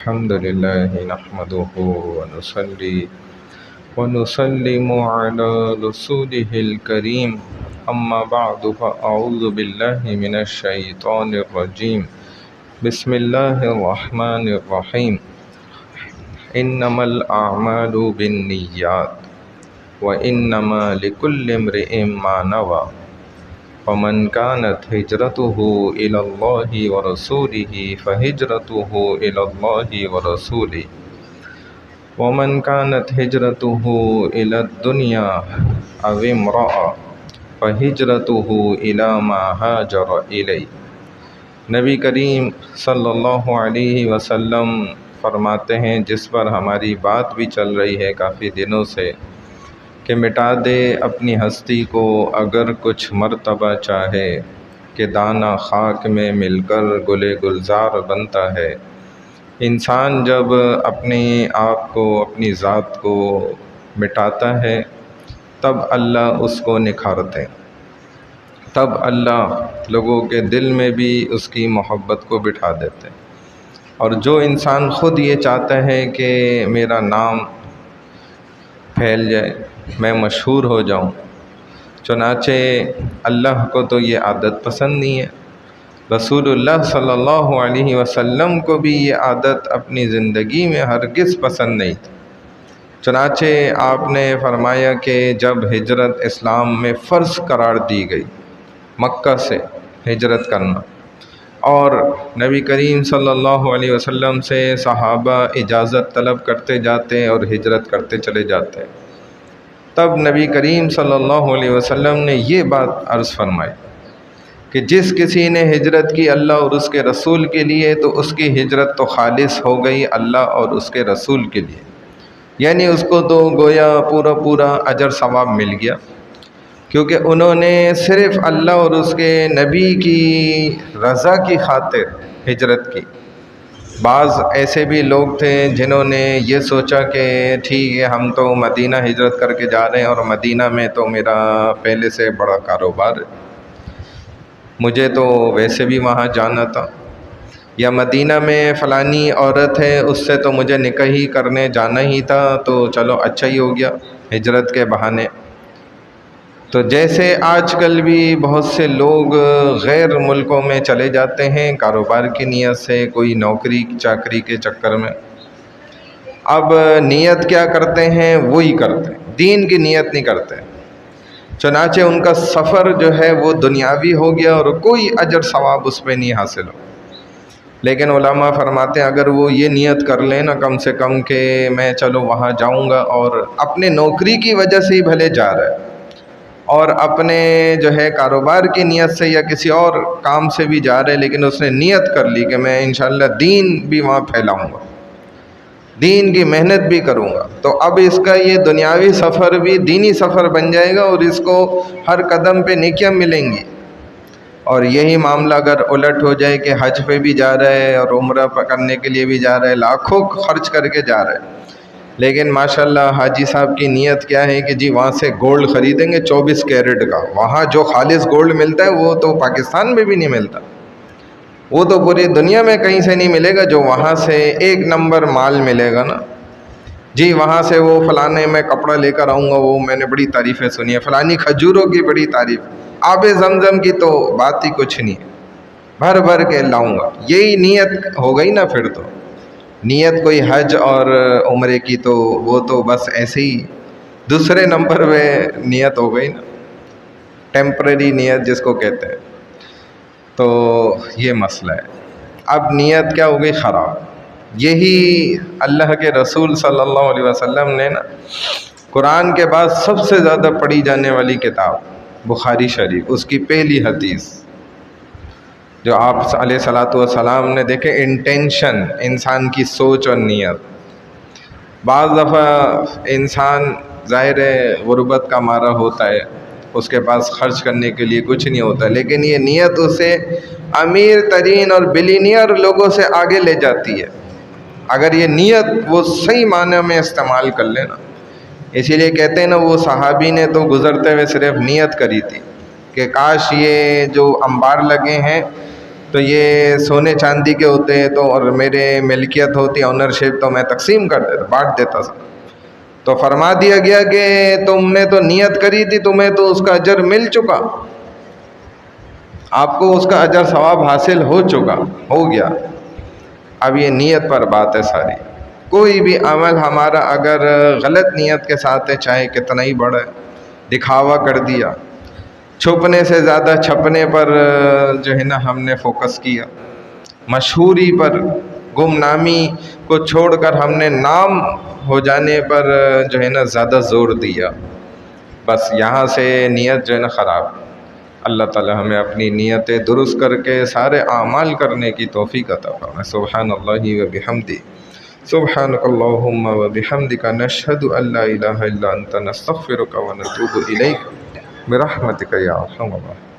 الحمد لله نحمده ونصلي ونسلم على رسوله الكريم. أما بعد فأعوذ بالله من الشيطان الرجيم. بسم الله الرحمن الرحيم. إنما الأعمال بالنيات وإنما لكل امرئ ما نوى. ومن كانت هجرته إلى الله ورسوله فهجرته إلى الله ورسوله. ومن كانت هجرته إلى الدنيا أو امرأة فهجرته إلى ما هاجر إليه. نبی کریم صلی اللہ علیہ وسلم فرماتے ہیں، جس پر ہماری بات بھی چل رہی ہے کافی دنوں سے، کہ مٹا دے اپنی ہستی کو اگر کچھ مرتبہ چاہے، کہ دانہ خاک میں مل کر گلے گلزار بنتا ہے۔ انسان جب اپنے آپ کو، اپنی ذات کو مٹاتا ہے، تب اللہ اس کو نکھارتے، تب اللہ لوگوں کے دل میں بھی اس کی محبت کو بٹھا دیتے۔ اور جو انسان خود یہ چاہتا ہے کہ میرا نام پھیل جائے، میں مشہور ہو جاؤں، چنانچہ اللہ کو تو یہ عادت پسند نہیں ہے، رسول اللہ صلی اللہ علیہ وسلم کو بھی یہ عادت اپنی زندگی میں ہرگز پسند نہیں تھی۔ چنانچہ آپ نے فرمایا کہ جب ہجرت اسلام میں فرض قرار دی گئی، مکہ سے ہجرت کرنا، اور نبی کریم صلی اللہ علیہ وسلم سے صحابہ اجازت طلب کرتے جاتے اور ہجرت کرتے چلے جاتے، تب نبی کریم صلی اللہ علیہ وسلم نے یہ بات عرض فرمائی کہ جس کسی نے ہجرت کی اللہ اور اس کے رسول کے لیے، تو اس کی ہجرت تو خالص ہو گئی اللہ اور اس کے رسول کے لیے، یعنی اس کو تو گویا پورا اجر ثواب مل گیا، کیونکہ انہوں نے صرف اللہ اور اس کے نبی کی رضا کی خاطر ہجرت کی۔ بعض ایسے بھی لوگ تھے جنہوں نے یہ سوچا کہ ٹھیک ہے، ہم تو مدینہ ہجرت کر کے جا رہے ہیں اور مدینہ میں تو میرا پہلے سے بڑا کاروبار ہے، مجھے تو ویسے بھی وہاں جانا تھا، یا مدینہ میں فلانی عورت ہے، اس سے تو مجھے نکاح ہی کرنے جانا ہی تھا، تو چلو اچھا ہی ہو گیا ہجرت کے بہانے۔ تو جیسے آج کل بھی بہت سے لوگ غیر ملکوں میں چلے جاتے ہیں کاروبار کی نیت سے، کوئی نوکری چاکری کے چکر میں، اب نیت کیا کرتے ہیں؟ وہی کرتے ہیں، دین کی نیت نہیں کرتے، چنانچہ ان کا سفر جو ہے وہ دنیاوی ہو گیا اور کوئی اجر ثواب اس پہ نہیں حاصل ہو۔ لیکن علماء فرماتے ہیں اگر وہ یہ نیت کر لیں نا کم سے کم کہ میں چلو وہاں جاؤں گا، اور اپنے نوکری کی وجہ سے ہی بھلے جا رہا ہے، اور اپنے جو ہے کاروبار کی نیت سے یا کسی اور کام سے بھی جا رہے، لیکن اس نے نیت کر لی کہ میں انشاءاللہ دین بھی وہاں پھیلاؤں گا، دین کی محنت بھی کروں گا، تو اب اس کا یہ دنیاوی سفر بھی دینی سفر بن جائے گا، اور اس کو ہر قدم پہ نیکیاں ملیں گی۔ اور یہی معاملہ اگر الٹ ہو جائے کہ حج پہ بھی جا رہا ہے اور عمرہ کرنے کے لیے بھی جا رہا ہے، لاکھوں خرچ کر کے جا رہا ہے، لیکن ماشاءاللہ حاجی صاحب کی نیت کیا ہے کہ جی وہاں سے گولڈ خریدیں گے 24 کیرٹ کا، وہاں جو خالص گولڈ ملتا ہے وہ تو پاکستان میں بھی نہیں ملتا، وہ تو پوری دنیا میں کہیں سے نہیں ملے گا، جو وہاں سے ایک نمبر مال ملے گا نا، جی وہاں سے وہ فلانے میں کپڑا لے کر آؤں گا، وہ میں نے بڑی تعریفیں سنی ہے، فلانی کھجوروں کی بڑی تعریف، آب زمزم کی تو بات ہی کچھ نہیں ہے، بھر بھر کے لاؤں گا، یہی نیت ہو گئی نا پھر تو۔ نیت کوئی حج اور عمرے کی تو وہ تو بس ایسے ہی دوسرے نمبر پہ نیت ہو گئی نا، ٹیمپرری نیت جس کو کہتے ہیں، تو یہ مسئلہ ہے۔ اب نیت کیا ہو گئی؟ خراب۔ یہی اللہ کے رسول صلی اللہ علیہ وسلم نے نا قرآن کے بعد سب سے زیادہ پڑھی جانے والی کتاب بخاری شریف، اس کی پہلی حدیث جو آپ علیہ الصلوۃ والسلام نے دیکھے، انٹینشن، انسان کی سوچ اور نیت۔ بعض دفعہ انسان ظاہر ہے غربت کا مارا ہوتا ہے، اس کے پاس خرچ کرنے کے لیے کچھ نہیں ہوتا، لیکن یہ نیت اسے امیر ترین اور بلینئر لوگوں سے آگے لے جاتی ہے، اگر یہ نیت وہ صحیح معنی میں استعمال کر لے نا۔ اسی لیے کہتے ہیں نا وہ صحابی نے تو گزرتے ہوئے صرف نیت کری تھی کہ کاش یہ جو انبار لگے ہیں تو یہ سونے چاندی کے ہوتے ہیں تو اور میرے ملکیت ہوتی آنرشپ تو میں تقسیم کر دیتا، بانٹ دیتا تھا۔ تو فرما دیا گیا کہ تم نے تو نیت کری تھی، تمہیں تو اس کا اجر مل چکا، آپ کو اس کا اجر ثواب حاصل ہو چکا، ہو گیا۔ اب یہ نیت پر بات ہے ساری۔ کوئی بھی عمل ہمارا اگر غلط نیت کے ساتھ ہے، چاہے کتنا ہی بڑا ہے، دکھاوا کر دیا، چھپنے سے زیادہ چھپنے پر جو ہے نا ہم نے فوکس کیا، مشہوری پر، گمنامی کو چھوڑ کر ہم نے نام ہو جانے پر جو ہے نا زیادہ زور دیا، بس یہاں سے نیت جو ہے نا خراب۔ اللہ تعالی ہمیں اپنی نیتیں درست کر کے سارے اعمال کرنے کی توفیق عطا فرمائے۔ سبحان اللہ و بحمدہ، سبحانک اللہم و بحمدک، نشہد ان لا الہ الا انت، نستغفرک و نتوب الیک، برحمتک یا ارحم الراحمین۔